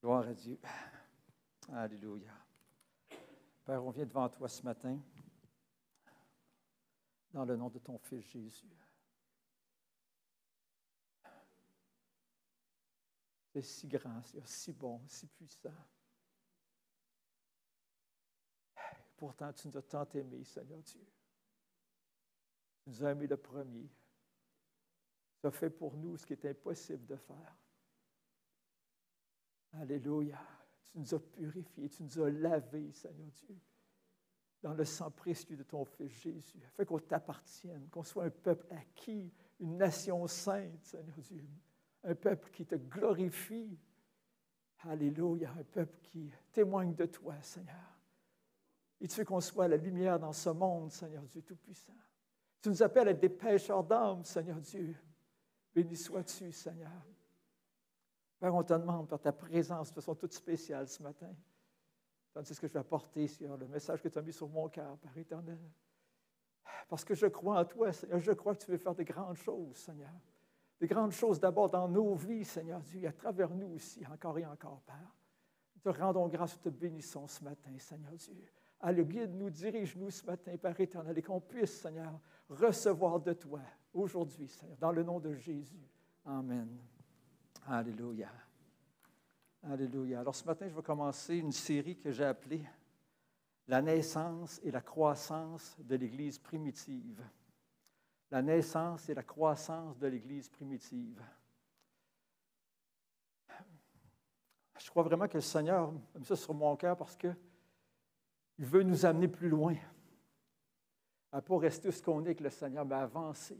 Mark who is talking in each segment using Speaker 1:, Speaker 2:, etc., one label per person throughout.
Speaker 1: Gloire à Dieu. Alléluia. Père, on vient devant toi ce matin, dans le nom de ton Fils Jésus. C'est si grand, c'est si bon, si puissant. Pourtant, tu nous as tant aimés, Seigneur Dieu. Tu nous as aimés le premier. Tu as fait pour nous ce qui est impossible de faire. Alléluia. Tu nous as purifiés, tu nous as lavés, Seigneur Dieu, dans le sang précieux de ton Fils Jésus, afin qu'on t'appartienne, qu'on soit un peuple acquis, une nation sainte, Seigneur Dieu, un peuple qui te glorifie. Alléluia, un peuple qui témoigne de toi, Seigneur. Et tu veux qu'on soit la lumière dans ce monde, Seigneur Dieu Tout-Puissant. Tu nous appelles à être des pêcheurs d'âmes, Seigneur Dieu. Béni sois-tu, Seigneur. Père, on te demande par ta présence de façon toute spéciale ce matin. Tandis que je vais apporter sur le message que tu as mis sur mon cœur, Père éternel. Parce que je crois en toi, Seigneur. Je crois que tu veux faire de grandes choses, Seigneur. De grandes choses d'abord dans nos vies, Seigneur Dieu, et à travers nous aussi, encore et encore, Père. Nous te rendons grâce, te bénissons ce matin, Seigneur Dieu. Allez, guide-nous, dirige-nous ce matin, Père éternel, et qu'on puisse, Seigneur, recevoir de toi aujourd'hui, Seigneur, dans le nom de Jésus. Amen. Alléluia. Alléluia. Alors ce matin, je vais commencer une série que j'ai appelée « La naissance et la croissance de l'Église primitive ». La naissance et la croissance de l'Église primitive. Je crois vraiment que le Seigneur a mis ça sur mon cœur parce qu'il veut nous amener plus loin. À ne pas rester ce qu'on est avec le Seigneur, mais à avancer.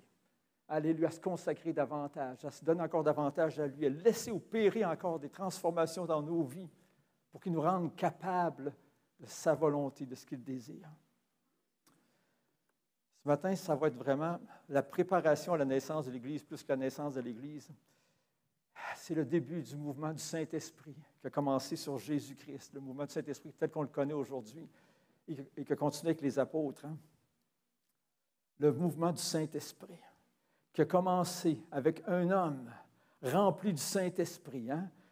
Speaker 1: Alléluia, à se consacrer davantage, à se donner encore davantage à lui, à laisser opérer encore des transformations dans nos vies pour qu'il nous rende capables de sa volonté, de ce qu'il désire. Ce matin, ça va être vraiment la préparation à la naissance de l'Église, plus que la naissance de l'Église. C'est le début du mouvement du Saint-Esprit qui a commencé sur Jésus-Christ, le mouvement du Saint-Esprit tel qu'on le connaît aujourd'hui et qui a continué avec les apôtres. Le mouvement du Saint-Esprit qui a commencé avec un homme rempli du Saint-Esprit.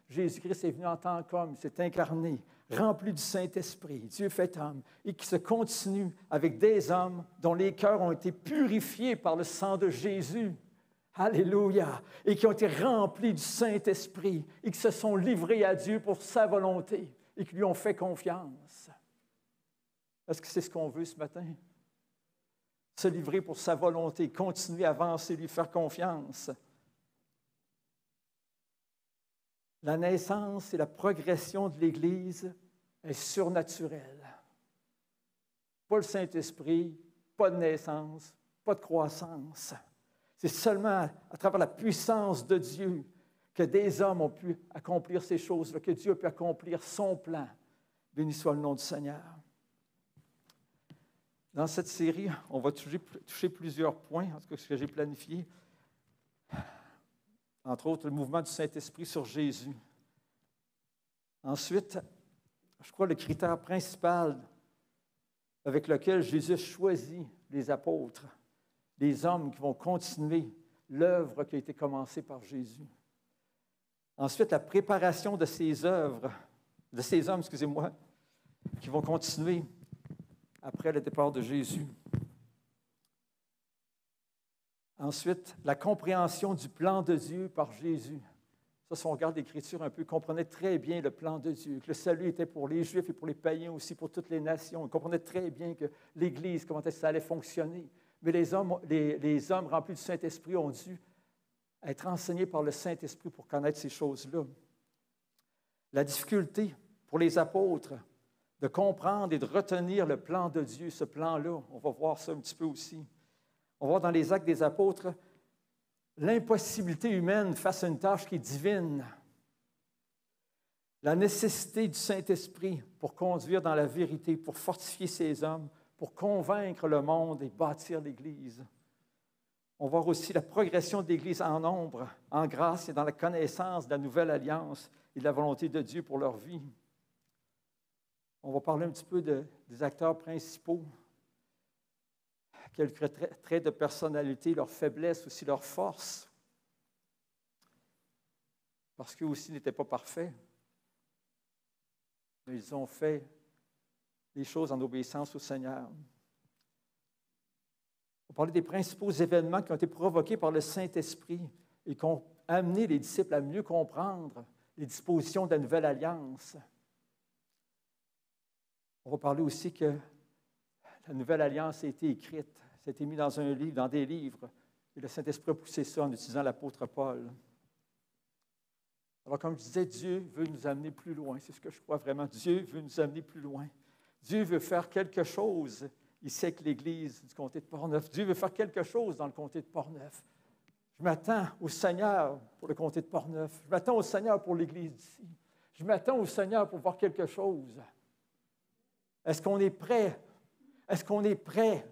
Speaker 1: Jésus-Christ est venu en tant qu'homme, il s'est incarné, rempli du Saint-Esprit, Dieu fait homme, et qui se continue avec des hommes dont les cœurs ont été purifiés par le sang de Jésus. Alléluia! Et qui ont été remplis du Saint-Esprit et qui se sont livrés à Dieu pour sa volonté et qui lui ont fait confiance. Est-ce que c'est ce qu'on veut ce matin? Se livrer pour sa volonté, continuer à avancer, lui faire confiance. La naissance et la progression de l'Église est surnaturelle. Pas le Saint-Esprit, pas de naissance, pas de croissance. C'est seulement à travers la puissance de Dieu que des hommes ont pu accomplir ces choses-là, que Dieu a pu accomplir son plan. Béni soit le nom du Seigneur. Dans cette série, on va toucher plusieurs points, en tout cas ce que j'ai planifié. Entre autres, le mouvement du Saint-Esprit sur Jésus. Ensuite, je crois le critère principal avec lequel Jésus choisit les apôtres, les hommes qui vont continuer l'œuvre qui a été commencée par Jésus. Ensuite, la préparation de ces œuvres, de ces hommes, qui vont continuer après le départ de Jésus. Ensuite, la compréhension du plan de Dieu par Jésus. Ça, si on regarde l'Écriture un peu, il comprenait très bien le plan de Dieu, que le salut était pour les Juifs et pour les païens aussi, pour toutes les nations. Il comprenait très bien que l'Église, comment ça allait fonctionner. Mais les hommes remplis du Saint-Esprit ont dû être enseignés par le Saint-Esprit pour connaître ces choses-là. La difficulté pour les apôtres de comprendre et de retenir le plan de Dieu, ce plan-là, on va voir ça un petit peu aussi. On va voir dans les Actes des Apôtres l'impossibilité humaine face à une tâche qui est divine. La nécessité du Saint-Esprit pour conduire dans la vérité, pour fortifier ces hommes, pour convaincre le monde et bâtir l'Église. On va voir aussi la progression de l'Église en nombre, en grâce et dans la connaissance de la nouvelle alliance et de la volonté de Dieu pour leur vie. On va parler un petit peu des acteurs principaux, quelques traits de personnalité, leurs faiblesses, aussi leurs forces, parce qu'eux aussi n'étaient pas parfaits. mais ils ont fait les choses en obéissance au Seigneur. On parlait des principaux événements qui ont été provoqués par le Saint-Esprit et qui ont amené les disciples à mieux comprendre les dispositions de la nouvelle alliance. On va parler aussi que la nouvelle alliance a été écrite, ça a été mis dans un livre, dans des livres, et le Saint-Esprit a poussé ça en utilisant l'apôtre Paul. Alors, comme je disais, Dieu veut nous amener plus loin. C'est ce que je crois vraiment. Dieu veut nous amener plus loin. Dieu veut faire quelque chose ici avec l'Église du comté de Portneuf. Dieu veut faire quelque chose dans le comté de Portneuf. Je m'attends au Seigneur pour le comté de Portneuf. Je m'attends au Seigneur pour l'Église d'ici. Je m'attends au Seigneur pour voir quelque chose. Est-ce qu'on est prêt? Est-ce qu'on est prêt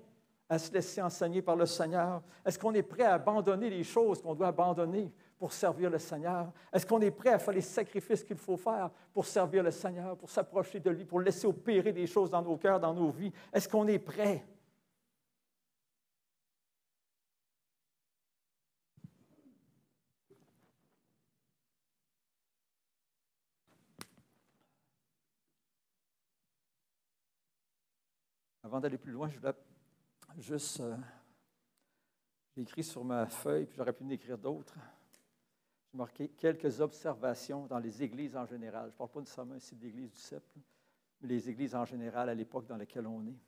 Speaker 1: à se laisser enseigner par le Seigneur? Est-ce qu'on est prêt à abandonner les choses qu'on doit abandonner pour servir le Seigneur? Est-ce qu'on est prêt à faire les sacrifices qu'il faut faire pour servir le Seigneur, pour s'approcher de lui, pour laisser opérer des choses dans nos cœurs, dans nos vies? Est-ce qu'on est prêt? Avant d'aller plus loin, je voulais juste... j'ai écrit sur ma feuille, puis j'aurais pu en écrire d'autres. J'ai marqué quelques observations dans les églises en général. Je ne parle pas nécessairement ici de l'église du CEP, mais les églises en général à l'époque dans laquelle on est.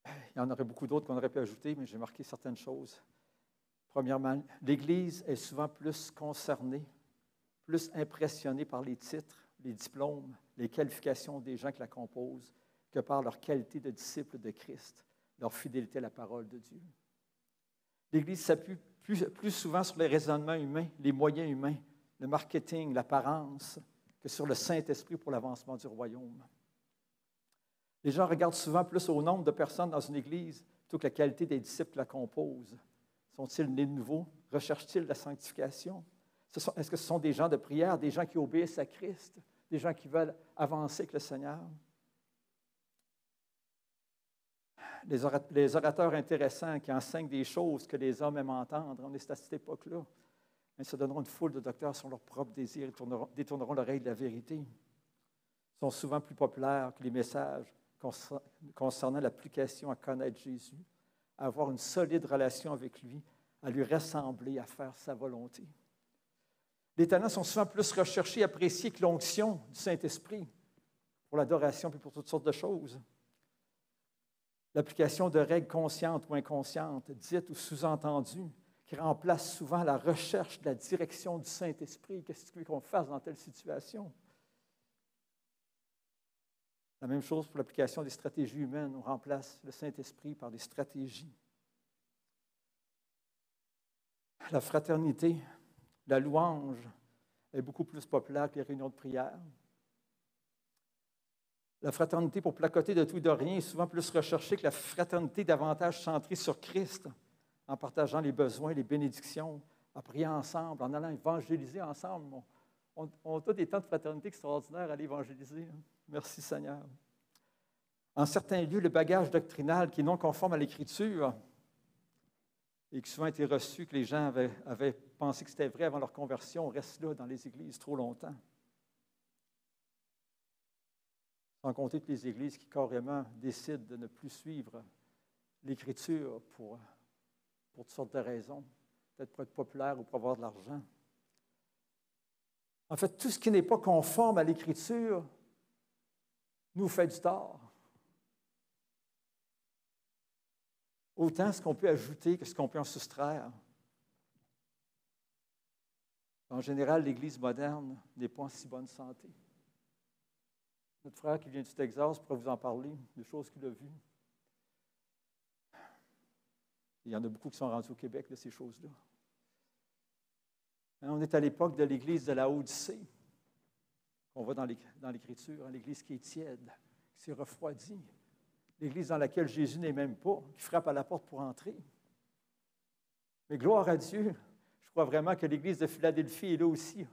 Speaker 1: Il y en aurait beaucoup d'autres qu'on aurait pu ajouter, mais j'ai marqué certaines choses. Premièrement, l'Église est souvent plus concernée, plus impressionnée par les titres, les diplômes, les qualifications des gens qui la composent, que par leur qualité de disciples de Christ, leur fidélité à la parole de Dieu. L'Église s'appuie plus souvent sur les raisonnements humains, les moyens humains, le marketing, l'apparence, que sur le Saint-Esprit pour l'avancement du royaume. Les gens regardent souvent plus au nombre de personnes dans une Église plutôt que la qualité des disciples qui la composent. Sont-ils nés de nouveau? Recherchent-ils la sanctification? Est-ce que ce sont des gens de prière, des gens qui obéissent à Christ, des gens qui veulent avancer avec le Seigneur? Les orateurs intéressants qui enseignent des choses que les hommes aiment entendre, on est à cette époque-là, mais se donneront une foule de docteurs sur leurs propres désirs et détourneront l'oreille de la vérité. Ils sont souvent plus populaires que les messages concernant l'application à connaître Jésus, à avoir une solide relation avec lui, à lui ressembler, à faire sa volonté. Les talents sont souvent plus recherchés et appréciés que l'onction du Saint-Esprit pour l'adoration et pour toutes sortes de choses. L'application de règles conscientes ou inconscientes, dites ou sous-entendues, qui remplacent souvent la recherche de la direction du Saint-Esprit. Qu'est-ce que tu veux qu'on fasse dans telle situation? La même chose pour l'application des stratégies humaines. On remplace le Saint-Esprit par des stratégies. La fraternité, la louange est beaucoup plus populaire que les réunions de prière. La fraternité pour placoter de tout et de rien est souvent plus recherchée que la fraternité davantage centrée sur Christ, en partageant les besoins, les bénédictions, en priant ensemble, en allant évangéliser ensemble. On a des temps de fraternité extraordinaires à aller évangéliser. Merci Seigneur. En certains lieux, le bagage doctrinal qui est non conforme à l'Écriture et qui souvent a été reçu, que les gens avaient pensé que c'était vrai avant leur conversion, reste là dans les églises trop longtemps. Sans compter toutes les églises qui carrément décident de ne plus suivre l'Écriture pour toutes sortes de raisons, peut-être pour être populaire ou pour avoir de l'argent. En fait, tout ce qui n'est pas conforme à l'Écriture nous fait du tort. Autant ce qu'on peut ajouter que ce qu'on peut en soustraire. En général, l'Église moderne n'est pas en si bonne santé. Notre frère qui vient du Texas pourrait vous en parler, des choses qu'il a vues. Il y en a beaucoup qui sont rendus au Québec de ces choses-là. On est à l'époque de l'Église de la Odyssée, qu'on voit dans l'Écriture, l'Église qui est tiède, qui s'est refroidie, l'Église dans laquelle Jésus n'est même pas, qui frappe à la porte pour entrer. Mais gloire à Dieu, je crois vraiment que l'Église de Philadelphie est là aussi.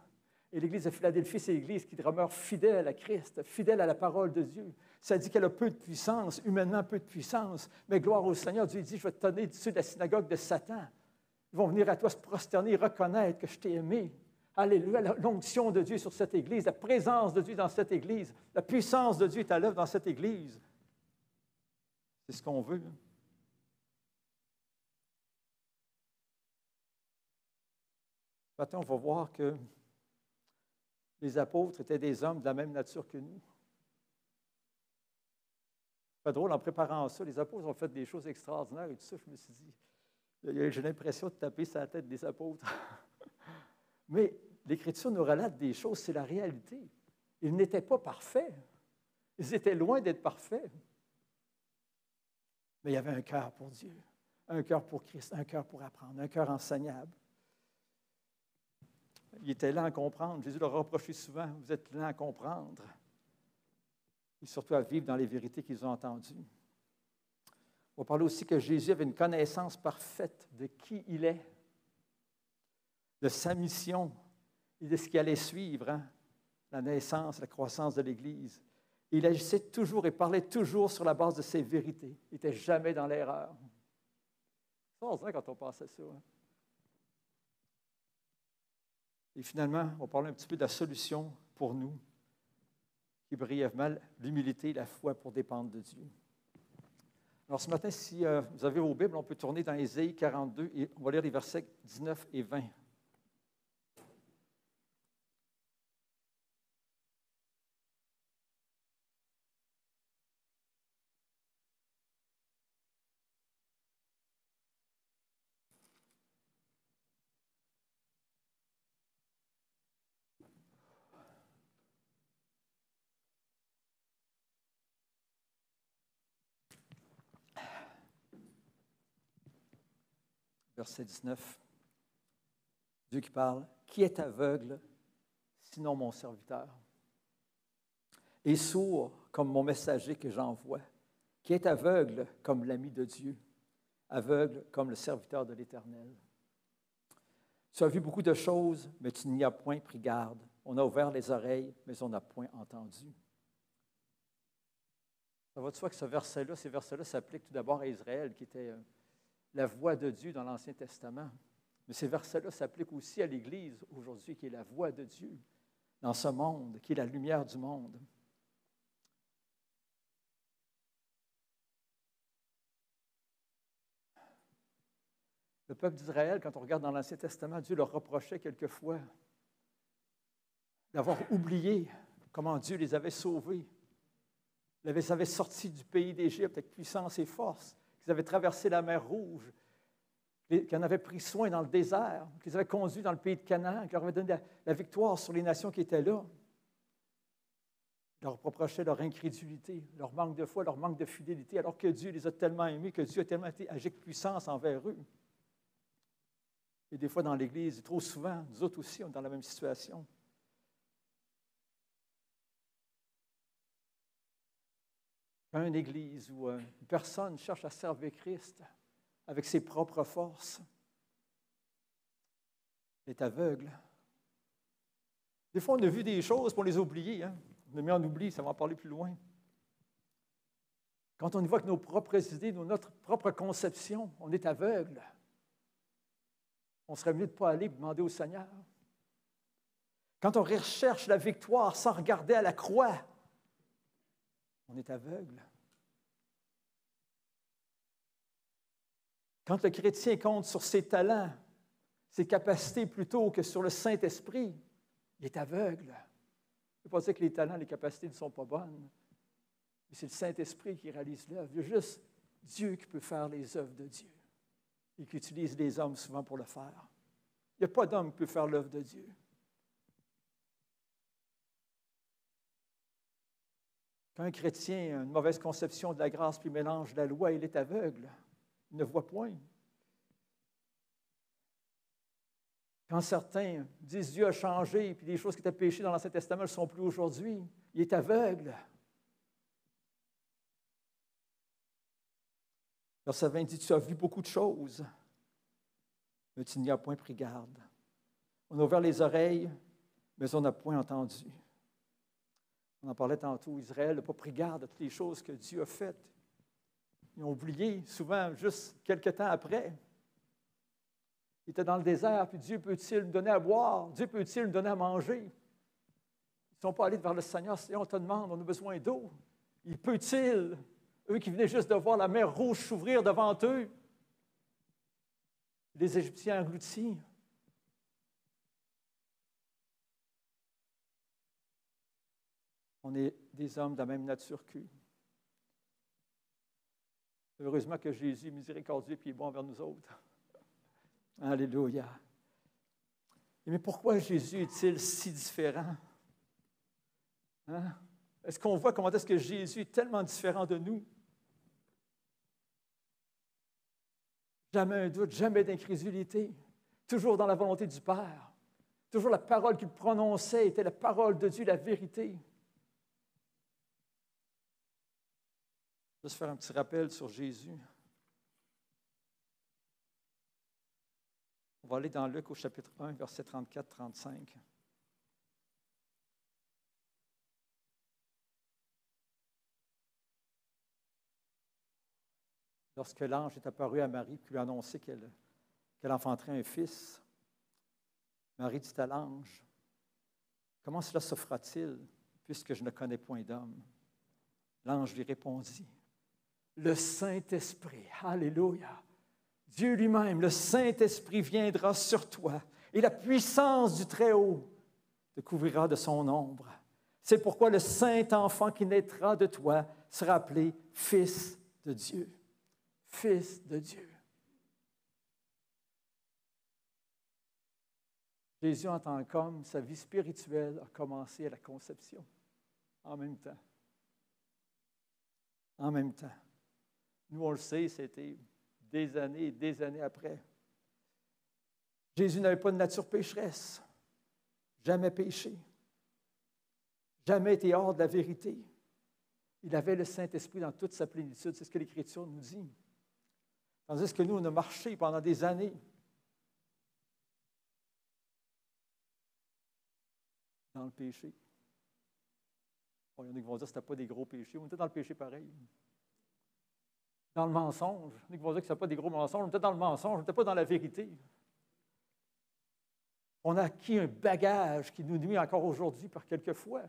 Speaker 1: Et l'Église de Philadelphie, c'est l'Église qui demeure fidèle à Christ, fidèle à la parole de Dieu. Ça dit qu'elle a peu de puissance, humainement peu de puissance, mais gloire au Seigneur. Dieu dit, je vais te donner dessus de la synagogue de Satan. Ils vont venir à toi se prosterner et reconnaître que je t'ai aimé. Alléluia, l'onction de Dieu sur cette Église, la présence de Dieu dans cette Église, la puissance de Dieu est à l'œuvre dans cette Église. C'est ce qu'on veut. Ce matin, on va voir que les apôtres étaient des hommes de la même nature que nous. C'est pas drôle, en préparant ça, les apôtres ont fait des choses extraordinaires et tout ça, je me suis dit, j'ai l'impression de taper sur la tête des apôtres. Mais l'Écriture nous relate des choses, c'est la réalité. Ils n'étaient pas parfaits. Ils étaient loin d'être parfaits. Mais il y avait un cœur pour Dieu, un cœur pour Christ, un cœur pour apprendre, un cœur enseignable. Ils étaient lents à comprendre. Jésus leur a reproché souvent, vous êtes lents à comprendre. Et surtout à vivre dans les vérités qu'ils ont entendues. On va parler aussi que Jésus avait une connaissance parfaite de qui il est, de sa mission et de ce qui allait suivre, hein? La naissance, la croissance de l'Église. Il agissait toujours et parlait toujours sur la base de ses vérités. Il n'était jamais dans l'erreur. C'est extraordinaire quand on pense à ça. Hein? Et finalement, on va parler un petit peu de la solution pour nous, qui est brièvement l'humilité et la foi pour dépendre de Dieu. Alors ce matin, si vous avez vos Bibles, on peut tourner dans Ésaïe 42 et on va lire les versets 19 et 20. Verset 19, Dieu qui parle, « Qui est aveugle, sinon mon serviteur, et sourd comme mon messager que j'envoie, qui est aveugle comme l'ami de Dieu, aveugle comme le serviteur de l'Éternel. Tu as vu beaucoup de choses, mais tu n'y as point pris garde. On a ouvert les oreilles, mais on n'a point entendu. » Ça va de soi que ces versets-là s'appliquent tout d'abord à Israël, qui était la voix de Dieu dans l'Ancien Testament. Mais ces versets-là s'appliquent aussi à l'Église aujourd'hui, qui est la voix de Dieu dans ce monde, qui est la lumière du monde. Le peuple d'Israël, quand on regarde dans l'Ancien Testament, Dieu leur reprochait quelquefois d'avoir oublié comment Dieu les avait sauvés. Ils les avaient sortis du pays d'Égypte avec puissance et force. Qu'ils avaient traversé la mer Rouge, qu'ils en avaient pris soin dans le désert, qu'ils avaient conduit dans le pays de Canaan, qu'ils leur avaient donné la victoire sur les nations qui étaient là. Ils leur reprochaient leur incrédulité, leur manque de foi, leur manque de fidélité, alors que Dieu les a tellement aimés, que Dieu a tellement agi avec puissance envers eux. Et des fois dans l'Église, trop souvent, nous autres aussi, on est dans la même situation. Quand une Église ou une personne cherche à servir Christ avec ses propres forces, elle est aveugle. Des fois, on a vu des choses pour les oublier. Hein? On a mis en oubli, ça va en parler plus loin. Quand on y voit que nos propres idées, notre propre conception, on est aveugle. On serait mieux de ne pas aller demander au Seigneur. Quand on recherche la victoire sans regarder à la croix, on est aveugle. Quand le chrétien compte sur ses talents, ses capacités plutôt que sur le Saint-Esprit, il est aveugle. Je ne veux pas dire que les talents, les capacités ne sont pas bonnes, mais c'est le Saint-Esprit qui réalise l'œuvre. Il y a juste Dieu qui peut faire les œuvres de Dieu et qui utilise les hommes souvent pour le faire. Il n'y a pas d'homme qui peut faire l'œuvre de Dieu. Quand un chrétien a une mauvaise conception de la grâce puis mélange la loi, il est aveugle. Il ne voit point. Quand certains disent Dieu a changé, puis les choses qui étaient péchées dans l'Ancien Testament ne sont plus aujourd'hui, il est aveugle. Verset 20 dit, tu as vu beaucoup de choses, mais tu n'y as point pris garde. On a ouvert les oreilles, mais on n'a point entendu. On en parlait tantôt, Israël n'a pas pris garde à toutes les choses que Dieu a faites. Ils ont oublié, souvent juste quelques temps après. Il était dans le désert, puis Dieu peut-il nous donner à boire? Dieu peut-il nous donner à manger? Ils ne sont pas allés vers le Seigneur, Seigneur, on te demande, on a besoin d'eau. Il peut-il, eux qui venaient juste de voir la mer Rouge s'ouvrir devant eux, les Égyptiens engloutis. On est des hommes de la même nature qu'eux. Heureusement que Jésus est miséricordieux et est bon envers nous autres. Alléluia. Mais pourquoi Jésus est-il si différent? Hein? Est-ce qu'on voit comment est-ce que Jésus est tellement différent de nous? Jamais un doute, jamais d'incrédulité. Toujours dans la volonté du Père. Toujours la parole qu'il prononçait était la parole de Dieu, la vérité. Juste faire un petit rappel sur Jésus. On va aller dans Luc au chapitre 1, versets 34-35. Lorsque l'ange est apparu à Marie et lui a annoncé qu'elle enfanterait un fils, Marie dit à l'ange, « Comment cela se fera-t-il, puisque je ne connais point d'homme? » L'ange lui répondit, « Le Saint-Esprit, alléluia, Dieu lui-même, le Saint-Esprit viendra sur toi, et la puissance du Très-Haut te couvrira de son ombre. C'est pourquoi le Saint-Enfant qui naîtra de toi sera appelé Fils de Dieu. » Fils de Dieu. Jésus, en tant qu'homme, sa vie spirituelle a commencé à la conception, en même temps. En même temps. Nous, on le sait, c'était des années après. Jésus n'avait pas de nature pécheresse, jamais péché, jamais été hors de la vérité. Il avait le Saint-Esprit dans toute sa plénitude, c'est ce que l'Écriture nous dit. Tandis que nous, on a marché pendant des années dans le péché. Bon, il y en a qui vont dire que ce n'était pas des gros péchés. On était dans le péché pareil. Dans le mensonge. Il y en a qui vont dire que ce n'était pas des gros mensonges. On était dans le mensonge, on n'était pas dans la vérité. On a acquis un bagage qui nous nuit encore aujourd'hui par quelquefois.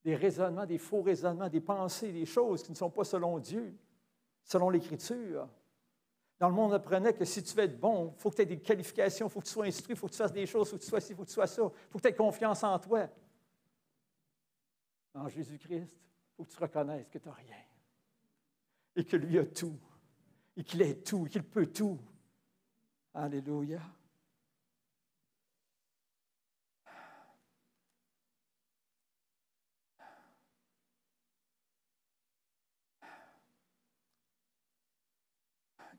Speaker 1: Des raisonnements, des faux raisonnements, des pensées, des choses qui ne sont pas selon Dieu. Selon l'Écriture. Dans le monde, on apprenait que si tu veux être bon, il faut que tu aies des qualifications, il faut que tu sois instruit, il faut que tu fasses des choses, il faut que tu sois ci, il faut que tu sois ça, il faut que tu aies confiance en toi. En Jésus-Christ, il faut que tu reconnaisses que tu n'as rien. Et que lui a tout. Et qu'il est tout, et qu'il peut tout. Alléluia.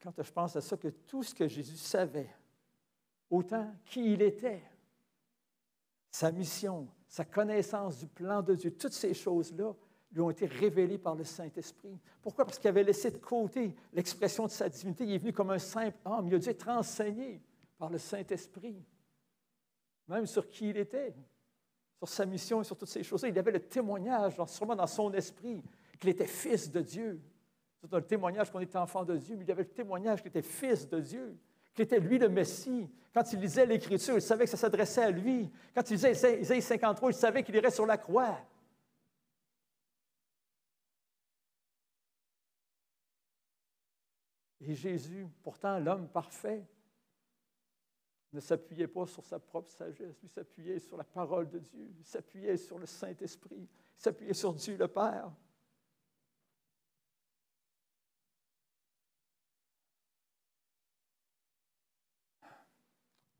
Speaker 1: Quand je pense à ça, que tout ce que Jésus savait, autant qui il était, sa mission, sa connaissance du plan de Dieu, toutes ces choses-là lui ont été révélées par le Saint-Esprit. Pourquoi? Parce qu'il avait laissé de côté l'expression de sa divinité. Il est venu comme un simple homme. Il a dû être enseigné par le Saint-Esprit, même sur qui il était, sur sa mission et sur toutes ces choses-là. Il avait le témoignage, sûrement dans son esprit, qu'il était fils de Dieu. C'est un témoignage qu'on était enfant de Dieu, mais il avait le témoignage qu'il était fils de Dieu, qu'il était lui le Messie. Quand il lisait l'Écriture, il savait que ça s'adressait à lui. Quand il lisait Isaïe 53, il savait qu'il irait sur la croix. Et Jésus, pourtant l'homme parfait, ne s'appuyait pas sur sa propre sagesse, lui s'appuyait sur la parole de Dieu, il s'appuyait sur le Saint-Esprit, il s'appuyait sur Dieu le Père.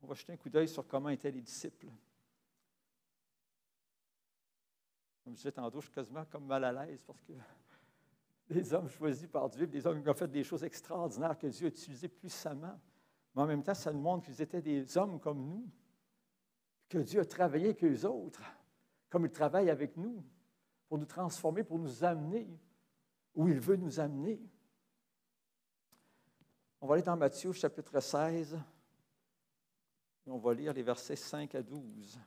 Speaker 1: On va jeter un coup d'œil sur comment étaient les disciples. Comme je disais tantôt, je suis quasiment comme mal à l'aise parce que des hommes choisis par Dieu, des hommes qui ont fait des choses extraordinaires que Dieu a utilisées puissamment. Mais en même temps, ça nous montre qu'ils étaient des hommes comme nous, que Dieu a travaillé avec eux autres, comme il travaille avec nous, pour nous transformer, pour nous amener où il veut nous amener. On va aller dans Matthieu, chapitre 16. Et on va lire les versets 5 à 12.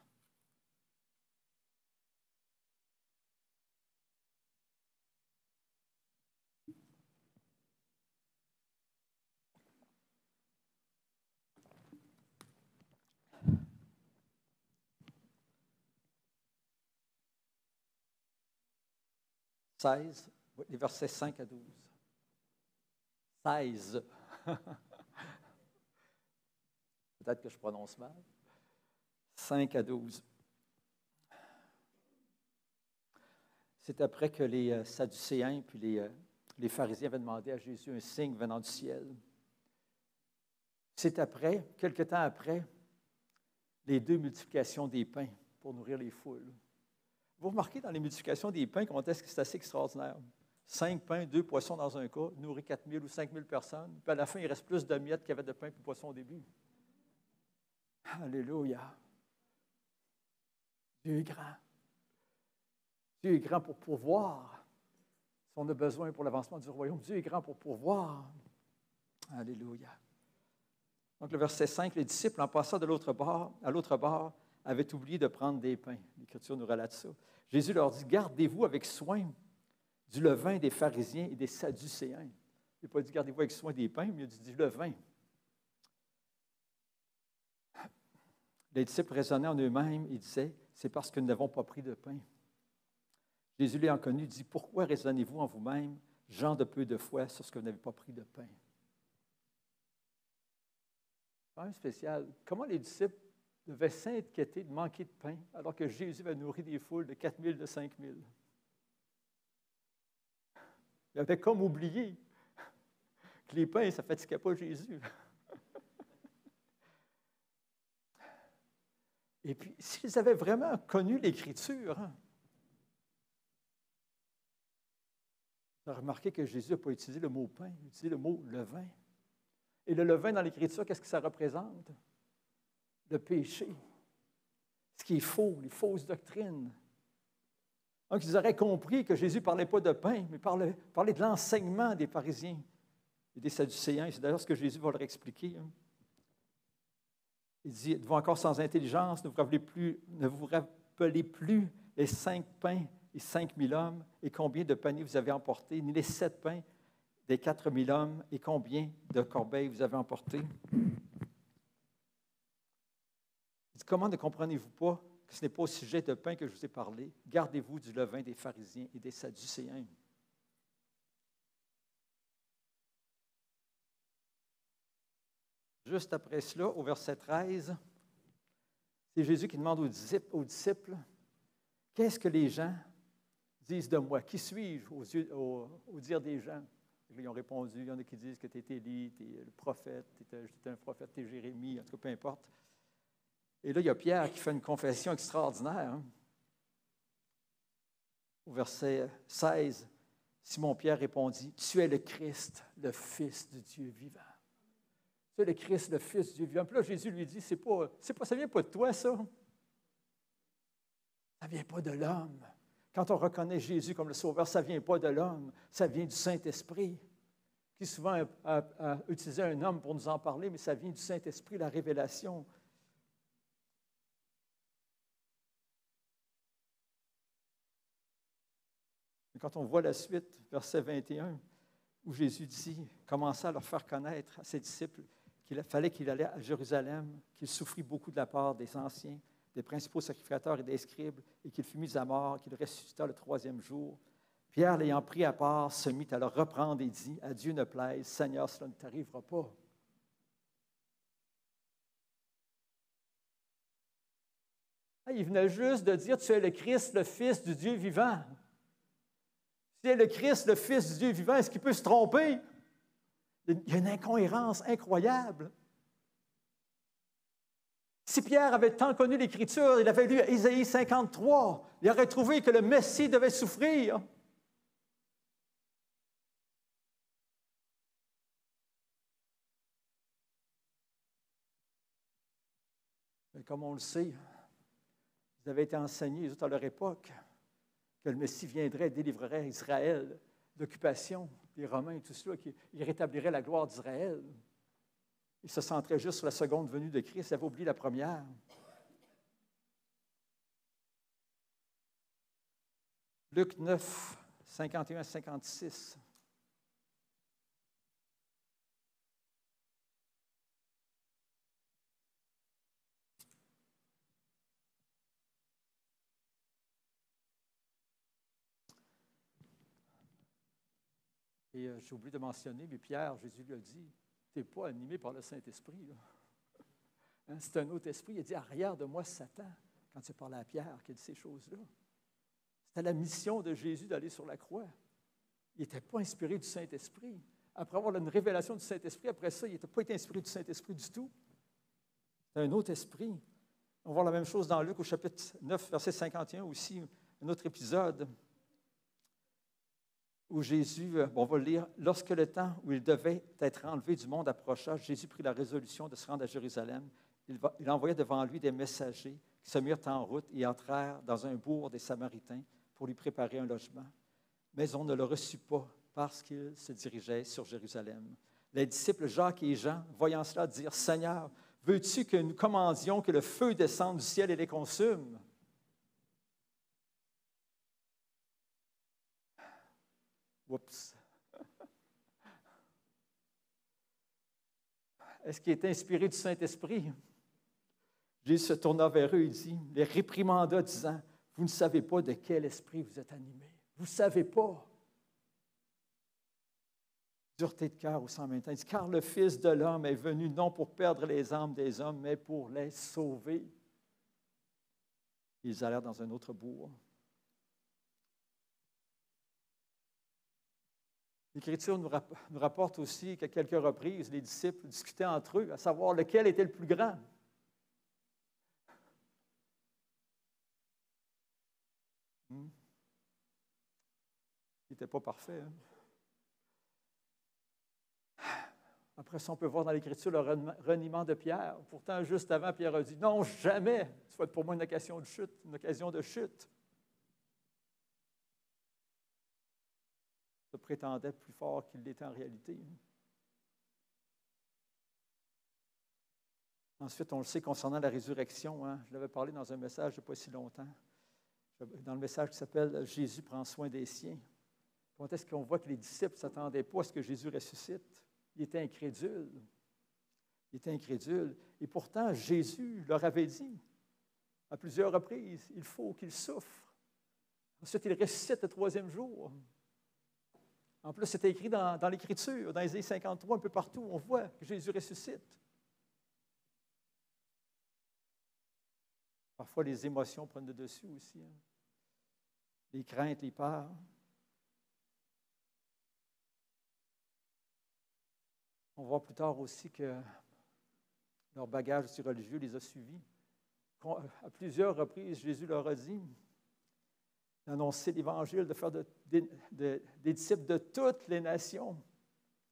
Speaker 1: 16, les versets 5 à 12. 16. Peut-être que je prononce mal. 5 à 12. C'est après que les Sadducéens puis les pharisiens avaient demandé à Jésus un signe venant du ciel. C'est après, quelque temps après, les 2 multiplications des pains pour nourrir les foules. Vous remarquez dans les multiplications des pains, comment est-ce que c'est assez extraordinaire. 5 pains, 2 poissons dans un cas, nourrit 4 000 ou 5 000 personnes. Puis à la fin, il reste plus de miettes qu'il y avait de pain et de poissons au début. Alléluia. Dieu est grand. Dieu est grand pour pourvoir. Si on a besoin pour l'avancement du royaume, Dieu est grand pour pourvoir. Alléluia. Donc, le verset 5, les disciples, en passant de l'autre bord, à l'autre bord, avaient oublié de prendre des pains. L'Écriture nous relate ça. Jésus leur dit, gardez-vous avec soin du levain des pharisiens et des sadducéens. Il n'a pas dit, gardez-vous avec soin des pains, mais il a dit du levain. Les disciples raisonnaient en eux-mêmes et disaient, c'est parce que nous n'avons pas pris de pain. Jésus l'ayant connu dit, pourquoi raisonnez-vous en vous-même, gens de peu de foi, sur ce que vous n'avez pas pris de pain? C'est quand même spécial. Comment les disciples devaient s'inquiéter de manquer de pain alors que Jésus va nourrir des foules de 4 000, de 5 000? Ils avaient comme oublié que les pains, ça ne fatiguait pas Jésus. Et puis, s'ils avaient vraiment connu l'Écriture, vous avez remarqué que Jésus n'a pas utilisé le mot pain, il a utilisé le mot levain. Et le levain dans l'Écriture, qu'est-ce que ça représente? Le péché. Ce qui est faux, les fausses doctrines. Donc, ils auraient compris que Jésus ne parlait pas de pain, mais parlait de l'enseignement des pharisiens et des sadducéens. C'est d'ailleurs ce que Jésus va leur expliquer. Il dit, êtes-vous encore sans intelligence, ne vous rappelez plus les 5 pains et 5 000 hommes, et combien de paniers vous avez emportés, ni les 7 pains des 4 000 hommes, et combien de corbeilles vous avez emportés. Il dit, comment ne comprenez-vous pas que ce n'est pas au sujet de pain que je vous ai parlé? Gardez-vous du levain des pharisiens et des sadducéens. Juste après cela, au verset 13, c'est Jésus qui demande aux disciples, qu'est-ce que les gens disent de moi? Qui suis-je au dire des gens? Ils ont répondu, il y en a qui disent que tu es Élie, tu es le prophète, tu es un prophète, tu es Jérémie, en tout cas, peu importe. Et là, il y a Pierre qui fait une confession extraordinaire. Au verset 16, Simon-Pierre répondit, « Tu es le Christ, le Fils du Dieu vivant. » Tu es le Christ, le Fils du Dieu vivant. Puis là, Jésus lui dit, ça ne vient pas de toi, ça. Ça ne vient pas de l'homme. Quand on reconnaît Jésus comme le Sauveur, ça ne vient pas de l'homme, ça vient du Saint-Esprit, qui souvent a utilisé un homme pour nous en parler, mais ça vient du Saint-Esprit, la révélation. Et quand on voit la suite, verset 21, où Jésus dit, commençait à leur faire connaître à ses disciples qu'il fallait qu'il allait à Jérusalem, qu'il souffrit beaucoup de la part des anciens, des principaux sacrificateurs et des scribes, et qu'il fut mis à mort, qu'il ressuscita le 3e jour. Pierre, l'ayant pris à part, se mit à le reprendre et dit, « À Dieu ne plaise, Seigneur, cela ne t'arrivera pas. » Il venait juste de dire, « Tu es le Christ, le Fils du Dieu vivant. » Si tu es le Christ, le Fils du Dieu vivant, est-ce qu'il peut se tromper? Il y a une incohérence incroyable. Si Pierre avait tant connu l'Écriture, il avait lu Isaïe 53, il aurait trouvé que le Messie devait souffrir. Mais comme on le sait, ils avaient été enseignés, les autres à leur époque, que le Messie viendrait et délivrerait Israël d'occupation, les Romains et tout cela, qu'il rétablirait la gloire d'Israël. Ils se centraient juste sur la seconde venue de Christ, ils avaient oublié la première. Luc 9, 51 à 56. Et j'ai oublié de mentionner, mais Pierre, Jésus lui a dit, tu n'es pas animé par le Saint-Esprit, là. Hein, c'est un autre esprit. Il a dit, arrière de moi, Satan, quand il a parlé à Pierre, qu'il dit ces choses-là. C'était la mission de Jésus d'aller sur la croix. Il n'était pas inspiré du Saint-Esprit. Après avoir une révélation du Saint-Esprit, après ça, il n'était pas été inspiré du Saint-Esprit du tout. C'était un autre esprit. On voit la même chose dans Luc au chapitre 9, verset 51 aussi, un autre épisode où Jésus, on va le lire, « Lorsque le temps où il devait être enlevé du monde approcha, Jésus prit la résolution de se rendre à Jérusalem. Il envoya devant lui des messagers qui se mirent en route et entrèrent dans un bourg des Samaritains pour lui préparer un logement. Mais on ne le reçut pas parce qu'il se dirigeait sur Jérusalem. Les disciples Jacques et Jean, voyant cela, dirent, « Seigneur, veux-tu que nous commandions que le feu descende du ciel et les consume? » Oups! Est-ce qu'il est inspiré du Saint-Esprit? Jésus se tourna vers eux et dit, les réprimanda, disant, « Vous ne savez pas de quel esprit vous êtes animés. Vous ne savez pas. » Dureté de cœur ou sans maintenant. Il dit, « Car le Fils de l'homme est venu non pour perdre les âmes des hommes, mais pour les sauver. » Ils allèrent dans un autre bourg. L'Écriture nous rapporte aussi qu'à quelques reprises, les disciples discutaient entre eux, à savoir lequel était le plus grand. Il n'était pas parfait. Hein? Après ça, on peut voir dans l'Écriture le reniement de Pierre. Pourtant, juste avant, Pierre a dit, « Non, jamais! Ça va être pour moi une occasion de chute, une occasion de chute. » Se prétendait plus fort qu'il l'était en réalité. Ensuite, on le sait concernant la résurrection. Hein? Je l'avais parlé dans un message il n'y a pas si longtemps. Dans le message qui s'appelle « Jésus prend soin des siens ». Quand est-ce qu'on voit que les disciples ne s'attendaient pas à ce que Jésus ressuscite? Il était incrédule. Il était incrédule. Et pourtant, Jésus leur avait dit à plusieurs reprises, il faut qu'il souffre. Ensuite, il ressuscite le troisième jour. En plus, c'était écrit dans l'Écriture, dans Ésaïe 53, un peu partout, on voit que Jésus ressuscite. Parfois, les émotions prennent le dessus aussi. Hein. Les craintes, les peurs. On voit plus tard aussi que leur bagage aussi religieux les a suivis. À plusieurs reprises, Jésus leur a dit d'annoncer l'Évangile, de faire des disciples de toutes les nations.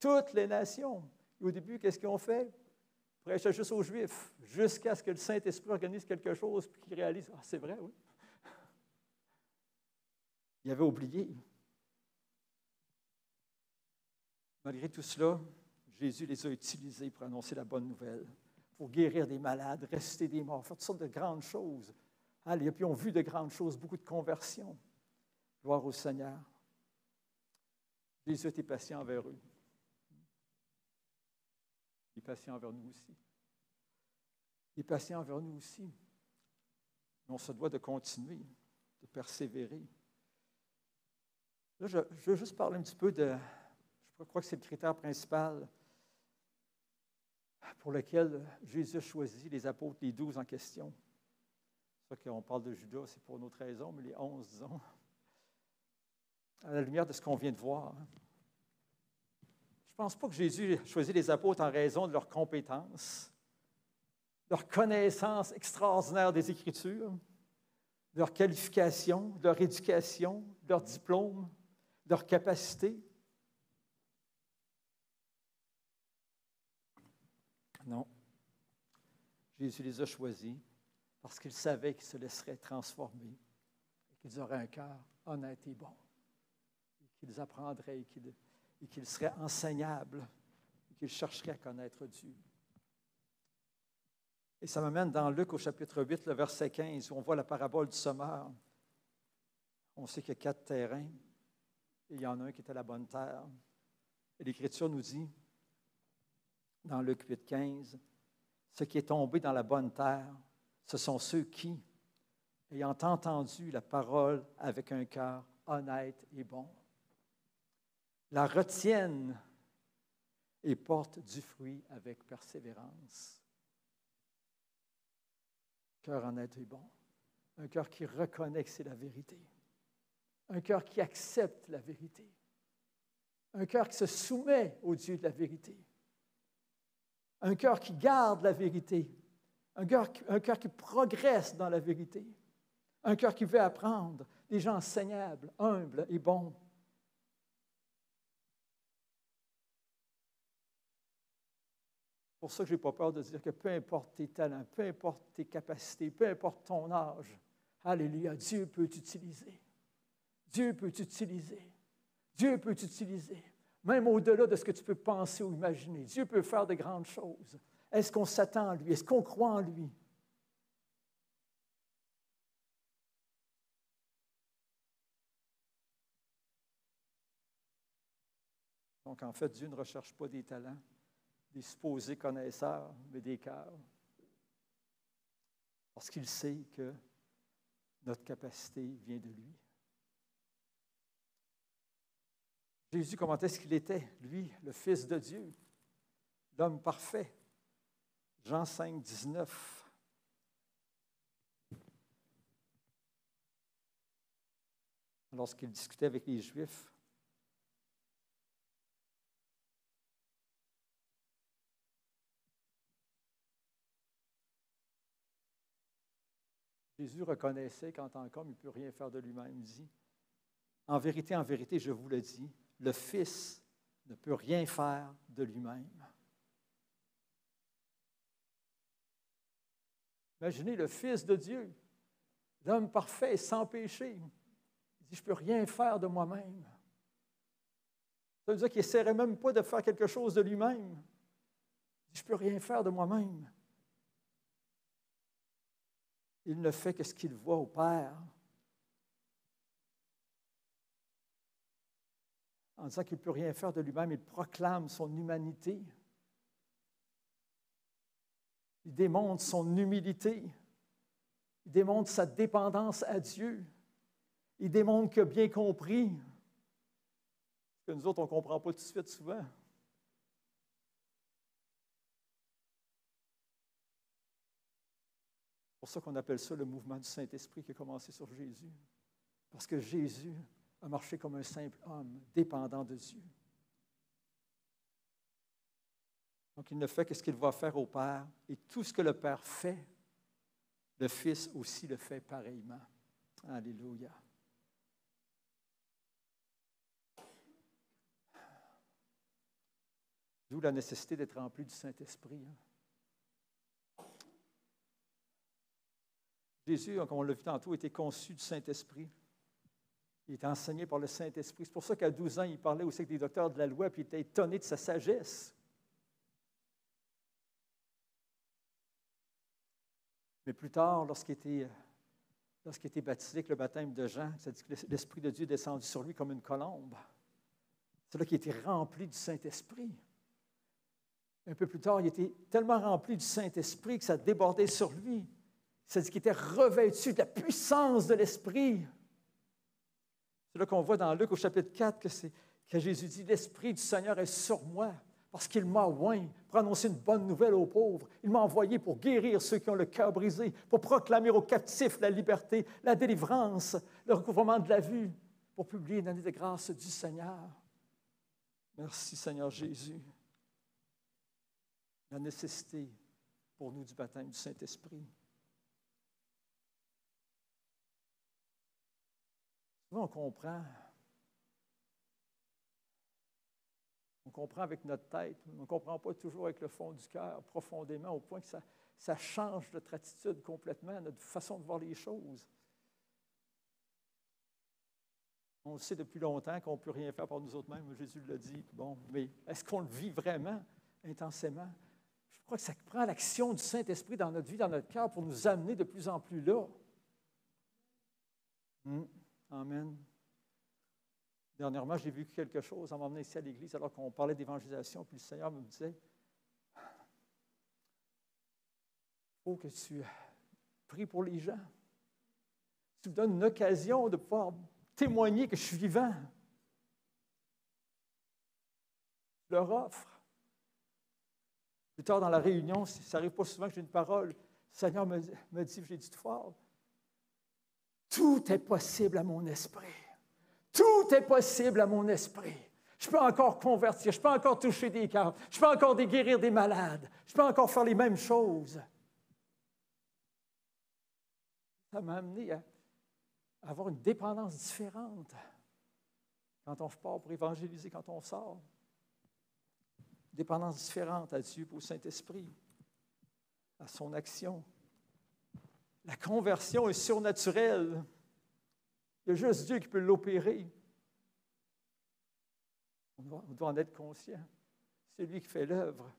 Speaker 1: Toutes les nations. Et au début, qu'est-ce qu'ils ont fait? Ils prêchaient juste aux Juifs, jusqu'à ce que le Saint-Esprit organise quelque chose et qu'ils réalisent, ah, c'est vrai, oui. Ils avaient oublié. Malgré tout cela, Jésus les a utilisés pour annoncer la bonne nouvelle, pour guérir des malades, ressusciter des morts, faire toutes sortes de grandes choses. Et puis, on a vu de grandes choses, beaucoup de conversions. Gloire au Seigneur. Jésus était patient envers eux. Il est patient envers nous aussi. Il est patient envers nous aussi. Mais on se doit de continuer, de persévérer. Là, je veux juste parler un petit peu je crois que c'est le critère principal pour lequel Jésus a choisi les apôtres, les 12 en question. C'est ça qu'on parle de Judas, c'est pour une autre raison, mais les 11, disons, à la lumière de ce qu'on vient de voir. Je ne pense pas que Jésus a choisi les apôtres en raison de leurs compétences, leur connaissance extraordinaire des Écritures, de leur qualification, de leur éducation, de leur diplôme, de leur capacité. Non. Jésus les a choisis parce qu'il savait qu'ils se laisseraient transformer et qu'ils auraient un cœur honnête et bon, et qu'ils apprendraient et qu'ils seraient enseignables et qu'ils chercheraient à connaître Dieu. Et ça m'amène dans Luc au chapitre 8, le verset 15, où on voit la parabole du semeur. On sait qu'il y a 4 terrains et il y en a un qui était la bonne terre. Et l'Écriture nous dit, dans Luc 8, 15, ce qui est tombé dans la bonne terre, ce sont ceux qui, ayant entendu la parole avec un cœur honnête et bon. la retiennent et portent du fruit avec persévérance. Cœur honnête et bon. Un cœur qui reconnaît que c'est la vérité. Un cœur qui accepte la vérité. Un cœur qui se soumet au Dieu de la vérité. Un cœur qui garde la vérité. Un cœur qui progresse dans la vérité. Un cœur qui veut apprendre. Des gens enseignables, humbles et bons. C'est pour ça que je n'ai pas peur de dire que peu importe tes talents, peu importe tes capacités, peu importe ton âge, alléluia, Dieu peut t'utiliser. Dieu peut t'utiliser. Dieu peut t'utiliser. Même au-delà de ce que tu peux penser ou imaginer. Dieu peut faire de grandes choses. Est-ce qu'on s'attend à lui? Est-ce qu'on croit en lui? Donc, en fait, Dieu ne recherche pas des talents, des supposés connaisseurs, mais des cœurs. Parce qu'il sait que notre capacité vient de lui. Jésus, comment est-ce qu'il était, lui, le Fils de Dieu, l'homme parfait? Jean 5, 19. Lorsqu'il discutait avec les Juifs, Jésus reconnaissait qu'en tant qu'homme, il ne peut rien faire de lui-même. Il dit, en vérité, je vous le dis, le Fils ne peut rien faire de lui-même. Imaginez le Fils de Dieu, l'homme parfait, sans péché. Il dit, je ne peux rien faire de moi-même. Ça veut dire qu'il n'essaierait même pas de faire quelque chose de lui-même. Il dit, je ne peux rien faire de moi-même. Il ne fait que ce qu'il voit au Père. En disant qu'il ne peut rien faire de lui-même, il proclame son humanité. Il démontre son humilité. Il démontre sa dépendance à Dieu. Il démontre que bien compris, ce que nous autres, on ne comprend pas tout de suite souvent. C'est pour ça qu'on appelle ça le mouvement du Saint-Esprit qui a commencé sur Jésus. Parce que Jésus a marché comme un simple homme, dépendant de Dieu. Donc, il ne fait que ce qu'il va faire au Père, et tout ce que le Père fait, le Fils aussi le fait pareillement. Alléluia. D'où la nécessité d'être rempli du Saint-Esprit. Jésus, comme on l'a vu tantôt, était conçu du Saint-Esprit. Il était enseigné par le Saint-Esprit. C'est pour ça qu'à 12 ans, il parlait aussi avec des docteurs de la loi, puis il était étonné de sa sagesse. Mais plus tard, lorsqu'il était baptisé avec le baptême de Jean, ça dit que l'Esprit de Dieu est descendu sur lui comme une colombe. C'est là qu'il était rempli du Saint-Esprit. Un peu plus tard, il était tellement rempli du Saint-Esprit que ça débordait sur lui. Ça dit qu'il était revêtu de la puissance de l'Esprit. C'est là qu'on voit dans Luc au chapitre 4 que Jésus dit « L'Esprit du Seigneur est sur moi parce qu'il m'a oint pour annoncer une bonne nouvelle aux pauvres. Il m'a envoyé pour guérir ceux qui ont le cœur brisé, pour proclamer aux captifs la liberté, la délivrance, le recouvrement de la vue, pour publier une année de grâce du Seigneur. » Merci Seigneur Jésus. La nécessité pour nous du baptême du Saint-Esprit. Souvent, on comprend avec notre tête, on ne comprend pas toujours avec le fond du cœur, profondément, au point que ça change notre attitude complètement, notre façon de voir les choses. On sait depuis longtemps qu'on ne peut rien faire par nous autres mêmes, Jésus l'a dit. Bon, mais est-ce qu'on le vit vraiment, intensément? Je crois que ça prend l'action du Saint-Esprit dans notre vie, dans notre cœur, pour nous amener de plus en plus là. Amen. Dernièrement, j'ai vécu quelque chose en m'emmenant ici à l'église alors qu'on parlait d'évangélisation, puis le Seigneur me disait, il faut que tu pries pour les gens. Tu me donnes une occasion de pouvoir témoigner que je suis vivant. Je leur offre. Plus tard dans la réunion, ça n'arrive pas souvent que j'ai une parole. Le Seigneur me dit, j'ai dit tout fort, tout est possible à mon esprit. Tout est possible à mon esprit. Je peux encore convertir, je peux encore toucher des cœurs, je peux encore guérir des malades, je peux encore faire les mêmes choses. Ça m'a amené à avoir une dépendance différente quand on part pour évangéliser, quand on sort. Dépendance différente à Dieu, au Saint-Esprit, à son action. La conversion est surnaturelle. Il y a juste Dieu qui peut l'opérer. On doit en être conscient. C'est lui qui fait l'œuvre.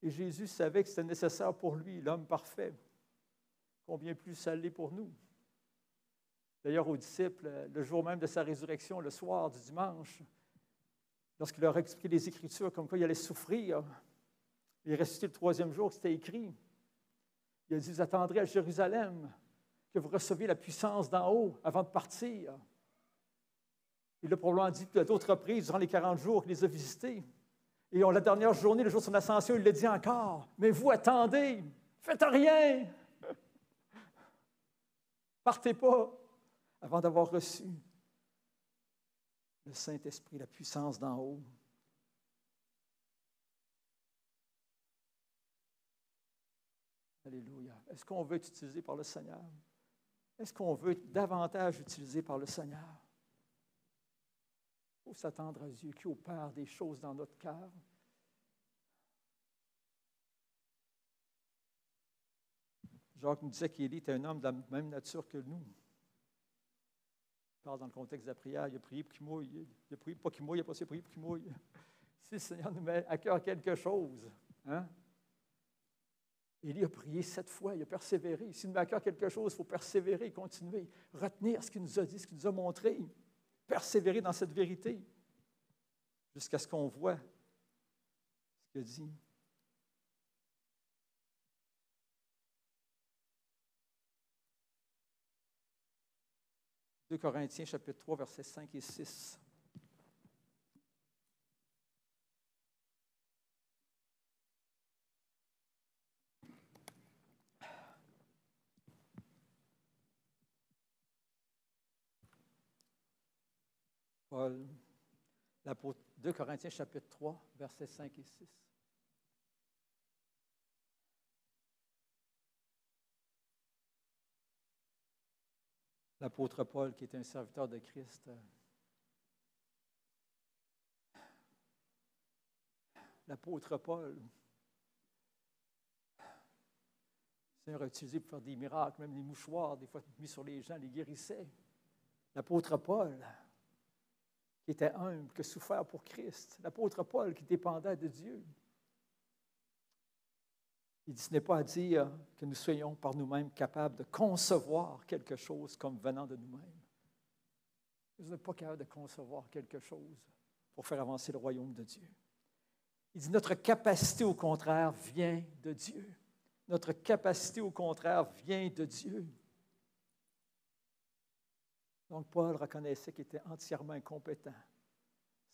Speaker 1: Et Jésus savait que c'était nécessaire pour lui, l'homme parfait. Combien plus ça l'est pour nous. D'ailleurs, aux disciples, le jour même de sa résurrection, le soir du dimanche, lorsqu'il leur a expliqué les Écritures, comme quoi il allait souffrir, il est ressuscité le troisième jour, c'était écrit. Il a dit, vous attendrez à Jérusalem, que vous receviez la puissance d'en haut avant de partir. Il l'a probablement dit à d'autres reprises durant les 40 jours qu'il les a visités. Et la dernière journée, le jour de son ascension, il l'a dit encore. Mais vous, attendez, faites rien. Partez pas avant d'avoir reçu le Saint-Esprit, la puissance d'en haut. Alléluia. Est-ce qu'on veut être utilisé par le Seigneur? Est-ce qu'on veut être davantage utilisé par le Seigneur? Il faut s'attendre à Dieu qui opère des choses dans notre cœur. Jacques nous disait qu'Élie était un homme de la même nature que nous. Il parle dans le contexte de la prière, il a prié pour qu'il mouille. Il a prié pas qu'il mouille, il a pas prié pour qu'il mouille. Si le Seigneur nous met à cœur quelque chose, hein? Élie a prié 7 fois, il a persévéré. S'il nous met à cœur quelque chose, il faut persévérer, continuer, retenir ce qu'il nous a dit, ce qu'il nous a montré. Persévérer dans cette vérité jusqu'à ce qu'on voit ce qu'il a dit. « 2 Corinthiens, chapitre 3, versets 5 et 6. Paul, 2 Corinthiens, chapitre 3, versets 5 et 6. L'apôtre Paul, qui était un serviteur de Christ, l'apôtre Paul, le Seigneur a utilisé pour faire des miracles, même les mouchoirs, des fois mis sur les gens, les guérissait. L'apôtre Paul, qui était humble, qui a souffert pour Christ. L'apôtre Paul, qui dépendait de Dieu. Il dit, ce n'est pas à dire que nous soyons par nous-mêmes capables de concevoir quelque chose comme venant de nous-mêmes. Vous n'êtes pas capable de concevoir quelque chose pour faire avancer le royaume de Dieu. Il dit, notre capacité, au contraire, vient de Dieu. Notre capacité, au contraire, vient de Dieu. Donc, Paul reconnaissait qu'il était entièrement incompétent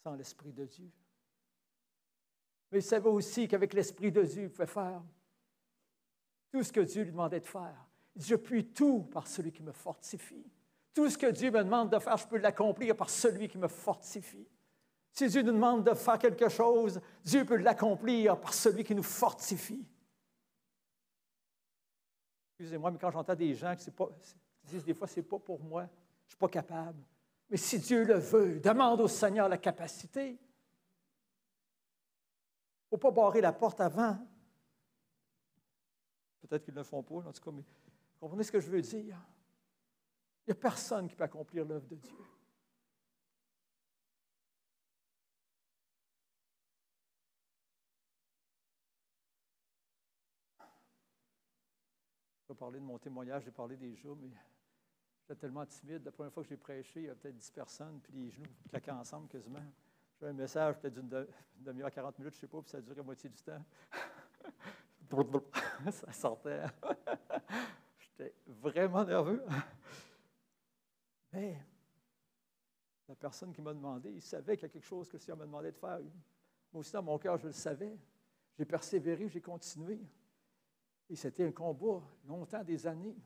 Speaker 1: sans l'Esprit de Dieu. Mais il savait aussi qu'avec l'Esprit de Dieu, il pouvait faire tout ce que Dieu lui demandait de faire. Il dit, je puis tout par celui qui me fortifie. Tout ce que Dieu me demande de faire, je peux l'accomplir par celui qui me fortifie. Si Dieu nous demande de faire quelque chose, Dieu peut l'accomplir par celui qui nous fortifie. Excusez-moi, mais quand j'entends des gens qui disent des fois, ce n'est pas pour moi, je ne suis pas capable. Mais si Dieu le veut, demande au Seigneur la capacité. Il ne faut pas barrer la porte avant. Peut-être qu'ils ne le font pas, en tout cas, mais comprenez ce que je veux dire? Il n'y a personne qui peut accomplir l'œuvre de Dieu. Je vais parler de mon témoignage, j'ai parlé déjà, mais j'étais tellement timide. La première fois que j'ai prêché, il y avait peut-être 10 personnes, puis les genoux claquaient ensemble quasiment. J'avais un message peut-être d'une demi-heure à 40 minutes, je ne sais pas, puis ça a duré la moitié du temps. Ça sortait. J'étais vraiment nerveux. Mais personne qui m'a demandé. Il savait qu'il y a quelque chose que le Seigneur m'a demandé de faire. Moi aussi, dans mon cœur, je le savais. J'ai persévéré, j'ai continué. Et c'était un combat, longtemps, des années.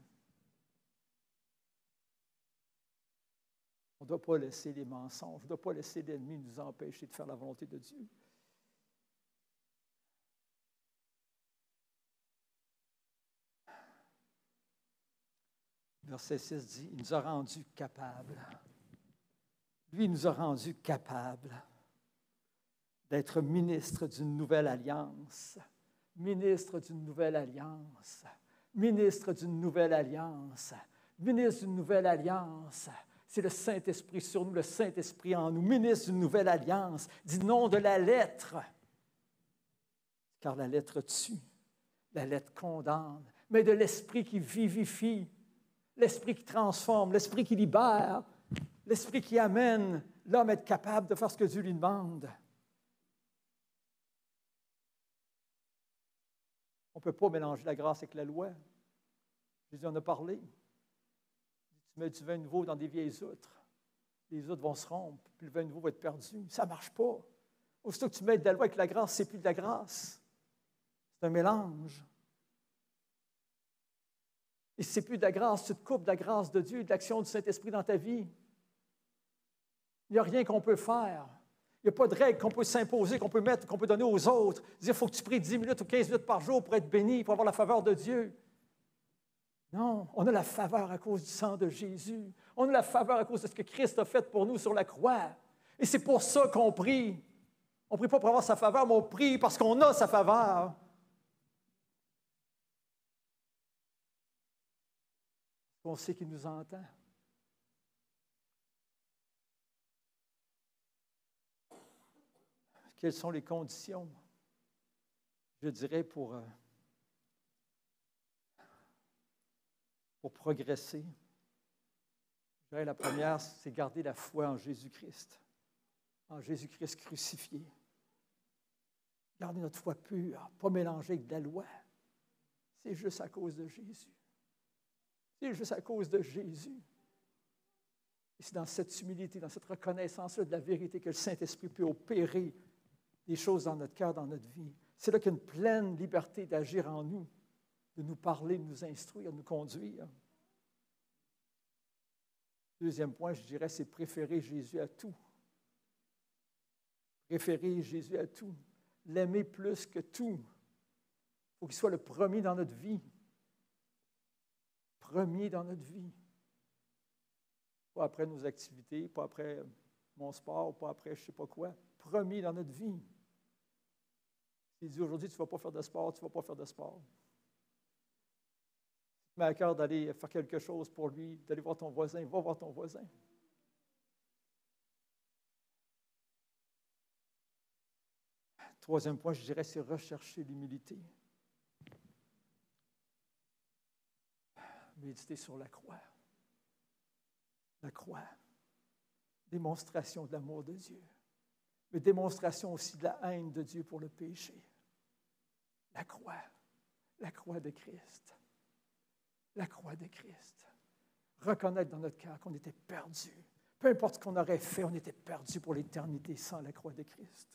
Speaker 1: On ne doit pas laisser les mensonges, on ne doit pas laisser l'ennemi nous empêcher de faire la volonté de Dieu. Verset 6 dit, il nous a rendus capables. Lui, il nous a rendus capables d'être ministres d'une nouvelle alliance. Ministre d'une nouvelle alliance. Ministre d'une nouvelle alliance. Ministre d'une nouvelle alliance. C'est le Saint-Esprit sur nous, le Saint-Esprit en nous. Ministre d'une nouvelle alliance. Dit non de la lettre. Car la lettre tue. La lettre condamne. Mais de l'Esprit qui vivifie. L'Esprit qui transforme. L'Esprit qui libère. L'Esprit qui amène l'homme à être capable de faire ce que Dieu lui demande. On ne peut pas mélanger la grâce avec la loi. Jésus en a parlé. Tu mets du vin nouveau dans des vieilles outres. Les outres vont se rompre, puis le vin nouveau va être perdu. Ça ne marche pas. Aussitôt que tu mets de la loi avec la grâce, ce n'est plus de la grâce. C'est un mélange. Et si ce n'est plus de la grâce, tu te coupes de la grâce de Dieu et de l'action du Saint-Esprit dans ta vie. Il n'y a rien qu'on peut faire. Il n'y a pas de règle qu'on peut s'imposer, qu'on peut mettre, qu'on peut donner aux autres. Dire, il faut que tu pries 10 minutes ou 15 minutes par jour pour être béni, pour avoir la faveur de Dieu. Non, on a la faveur à cause du sang de Jésus. On a la faveur à cause de ce que Christ a fait pour nous sur la croix. Et c'est pour ça qu'on prie. On ne prie pas pour avoir sa faveur, mais on prie parce qu'on a sa faveur. On sait qu'il nous entend. Quelles sont les conditions, je dirais, pour progresser? Je dirais, la première, c'est garder la foi en Jésus-Christ crucifié. Garder notre foi pure, pas mélangée avec de la loi. C'est juste à cause de Jésus. C'est juste à cause de Jésus. Et c'est dans cette humilité, dans cette reconnaissance-là de la vérité que le Saint-Esprit peut opérer des choses dans notre cœur, dans notre vie. C'est là qu'il y a une pleine liberté d'agir en nous, de nous parler, de nous instruire, de nous conduire. Deuxième point, je dirais, c'est préférer Jésus à tout. Préférer Jésus à tout. L'aimer plus que tout. Il faut qu'il soit le premier dans notre vie. Premier dans notre vie. Pas après nos activités, pas après mon sport, pas après je ne sais pas quoi. Premier dans notre vie. Il dit aujourd'hui, tu ne vas pas faire de sport, tu ne vas pas faire de sport. Tu mets à cœur d'aller faire quelque chose pour lui, d'aller voir ton voisin, va voir ton voisin. Troisième point, je dirais, c'est rechercher l'humilité. Méditer sur la croix. La croix. Démonstration de l'amour de Dieu. Mais démonstration aussi de la haine de Dieu pour le péché. La croix de Christ. La croix de Christ. Reconnaître dans notre cœur qu'on était perdu. Peu importe ce qu'on aurait fait, on était perdu pour l'éternité sans la croix de Christ.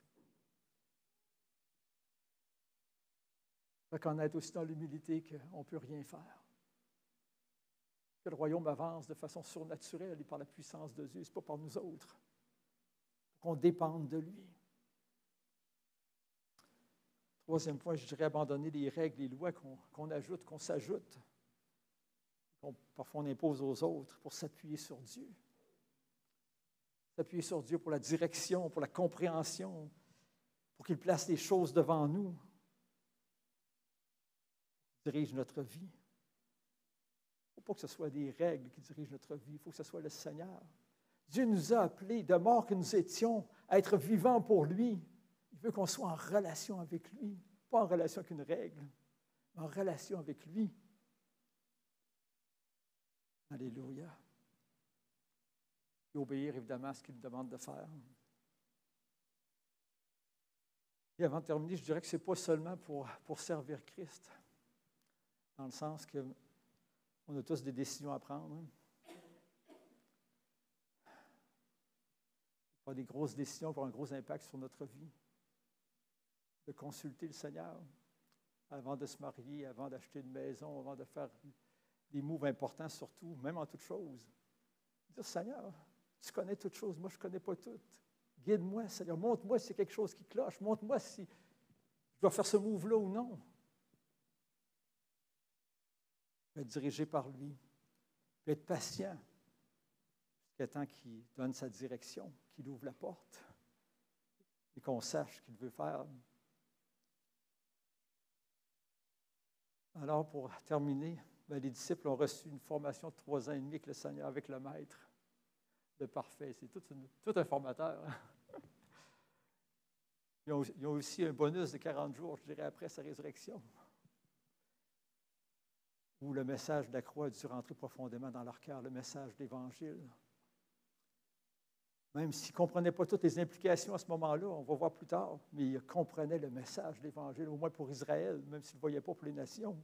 Speaker 1: Reconnaître aussi dans l'humilité qu'on ne peut rien faire. Que le royaume avance de façon surnaturelle et par la puissance de Dieu, ce n'est pas par nous autres. Qu'on dépende de lui. Troisième point, je dirais abandonner les règles, les lois qu'on ajoute, qu'on s'ajoute, qu'on parfois on impose aux autres pour s'appuyer sur Dieu. S'appuyer sur Dieu pour la direction, pour la compréhension, pour qu'il place les choses devant nous, qu'il dirige notre vie. Il ne faut pas que ce soit des règles qui dirigent notre vie, il faut que ce soit le Seigneur. Dieu nous a appelés, de mort que nous étions, à être vivants pour lui. Il veut qu'on soit en relation avec lui, pas en relation avec une règle, mais en relation avec lui. Alléluia. Et obéir évidemment à ce qu'il nous demande de faire. Et avant de terminer, je dirais que ce n'est pas seulement pour servir Christ, dans le sens qu'on a tous des décisions à prendre. avoir des grosses décisions, avoir un gros impact sur notre vie. De consulter le Seigneur avant de se marier, avant d'acheter une maison, avant de faire des moves importants surtout, même en toutes choses. Dire, Seigneur, tu connais toutes choses, moi je ne connais pas toutes. Guide-moi, Seigneur, montre-moi si c'est quelque chose qui cloche, montre-moi si je dois faire ce move-là ou non. Être dirigé par lui, puis être patient jusqu'à temps qu'il donne sa direction, qu'il ouvre la porte et qu'on sache ce qu'il veut faire. Alors, pour terminer, les disciples ont reçu une formation de 3 ans et demi avec le Seigneur, avec le Maître, le parfait. C'est tout un formateur. Ils ont aussi un bonus de 40 jours, je dirais, après sa résurrection, où le message de la croix a dû rentrer profondément dans leur cœur, le message de l'Évangile. Même s'ils ne comprenaient pas toutes les implications à ce moment-là, on va voir plus tard, mais ils comprenaient le message de l'Évangile, au moins pour Israël, même s'ils ne le voyaient pas pour les nations.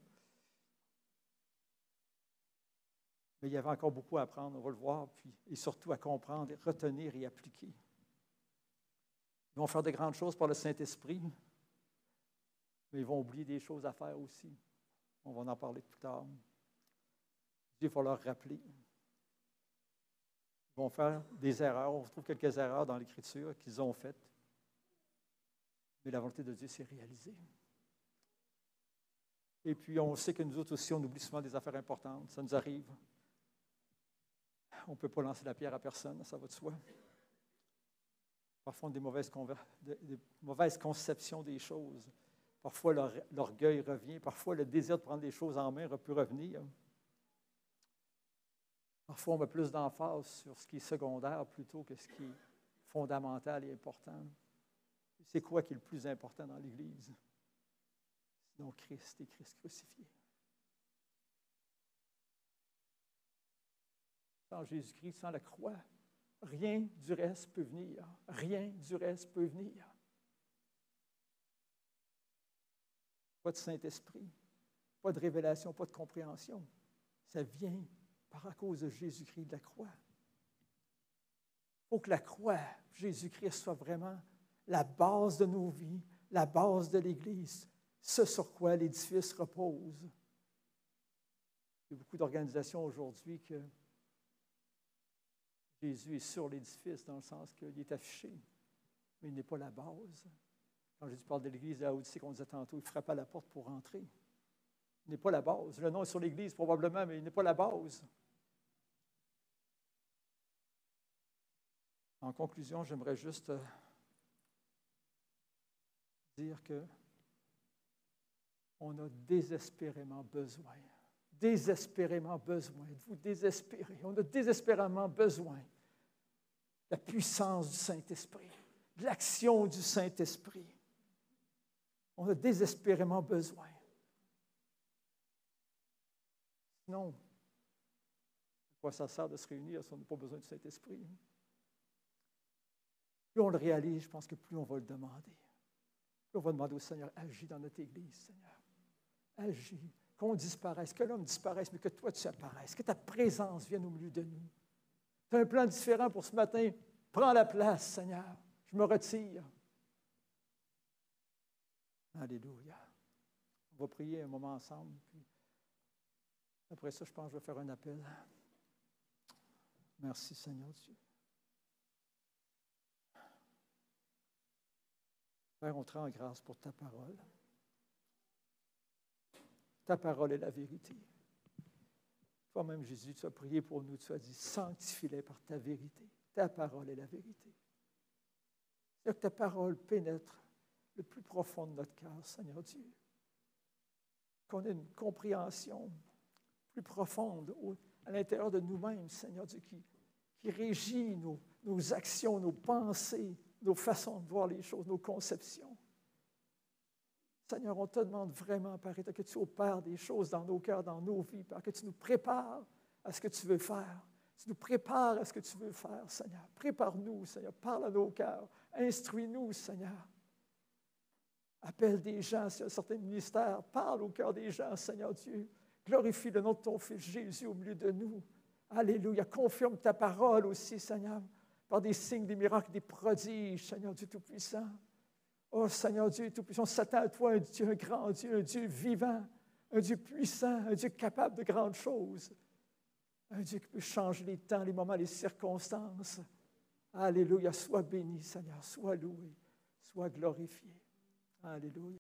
Speaker 1: Mais il y avait encore beaucoup à apprendre, on va le voir, et surtout à comprendre, retenir et appliquer. Ils vont faire de grandes choses par le Saint-Esprit, mais ils vont oublier des choses à faire aussi. On va en parler plus tard. Dieu va leur rappeler. Ils vont faire des erreurs. On retrouve quelques erreurs dans l'Écriture qu'ils ont faites. Mais la volonté de Dieu s'est réalisée. Et puis, on sait que nous autres aussi, on oublie souvent des affaires importantes. Ça nous arrive. On ne peut pas lancer la pierre à personne, ça va de soi. Parfois, on a des mauvaises conceptions des choses. Parfois, l'orgueil revient. Parfois, le désir de prendre les choses en main peut revenir. Parfois, on met plus d'emphase sur ce qui est secondaire plutôt que ce qui est fondamental et important. C'est quoi qui est le plus important dans l'Église? Sinon Christ et Christ crucifié. Sans Jésus-Christ, sans la croix, rien du reste peut venir. Rien du reste peut venir. Pas de Saint-Esprit, pas de révélation, pas de compréhension. Ça vient à cause de Jésus-Christ de la croix. Il faut que la croix, Jésus-Christ, soit vraiment la base de nos vies, la base de l'Église, ce sur quoi l'édifice repose. Il y a beaucoup d'organisations aujourd'hui que Jésus est sur l'édifice dans le sens qu'il est affiché, mais il n'est pas la base. Quand Jésus parle de l'Église de Laodicée, qu'on disait tantôt, il frappe à la porte pour rentrer. Il n'est pas la base. Le nom est sur l'Église probablement, mais il n'est pas la base. En conclusion, j'aimerais juste dire qu'on a désespérément besoin, êtes-vous désespérés? On a désespérément besoin de la puissance du Saint-Esprit, de l'action du Saint-Esprit. On a désespérément besoin. Sinon, à quoi ça sert de se réunir si on n'a pas besoin du Saint-Esprit? Plus on le réalise, je pense que plus on va le demander. Plus on va demander au Seigneur, agis dans notre Église, Seigneur. Agis. Qu'on disparaisse, que l'homme disparaisse, mais que toi tu apparaisses, que ta présence vienne au milieu de nous. Tu as un plan différent pour ce matin. Prends la place, Seigneur. Je me retire. Alléluia. On va prier un moment ensemble. Puis après ça, je pense que je vais faire un appel. Merci, Seigneur Dieu. Père, on te rend grâce pour ta parole. Ta parole est la vérité. Toi-même, Jésus, tu as prié pour nous. Tu as dit, sanctifie-les par ta vérité. Ta parole est la vérité. C'est-à-dire que ta parole pénètre le plus profond de notre cœur, Seigneur Dieu. Qu'on ait une compréhension plus profonde à l'intérieur de nous-mêmes, Seigneur Dieu, qui régit nos actions, nos pensées, nos façons de voir les choses, nos conceptions. Seigneur, on te demande vraiment, Père, que tu opères des choses dans nos cœurs, dans nos vies, Père, que tu nous prépares à ce que tu veux faire. Tu nous prépares à ce que tu veux faire, Seigneur. Prépare-nous, Seigneur. Parle à nos cœurs. Instruis-nous, Seigneur. Appelle des gens sur certains ministères. Parle au cœur des gens, Seigneur Dieu. Glorifie le nom de ton Fils Jésus au milieu de nous. Alléluia. Confirme ta parole aussi, Seigneur. par des signes, des miracles, des prodiges, Seigneur Dieu Tout-Puissant. Oh Seigneur Dieu Tout-Puissant, on s'attend à toi, un Dieu, un grand Dieu, un Dieu vivant, un Dieu puissant, un Dieu capable de grandes choses, un Dieu qui peut changer les temps, les moments, les circonstances. Alléluia, sois béni, Seigneur, sois loué, sois glorifié. Alléluia.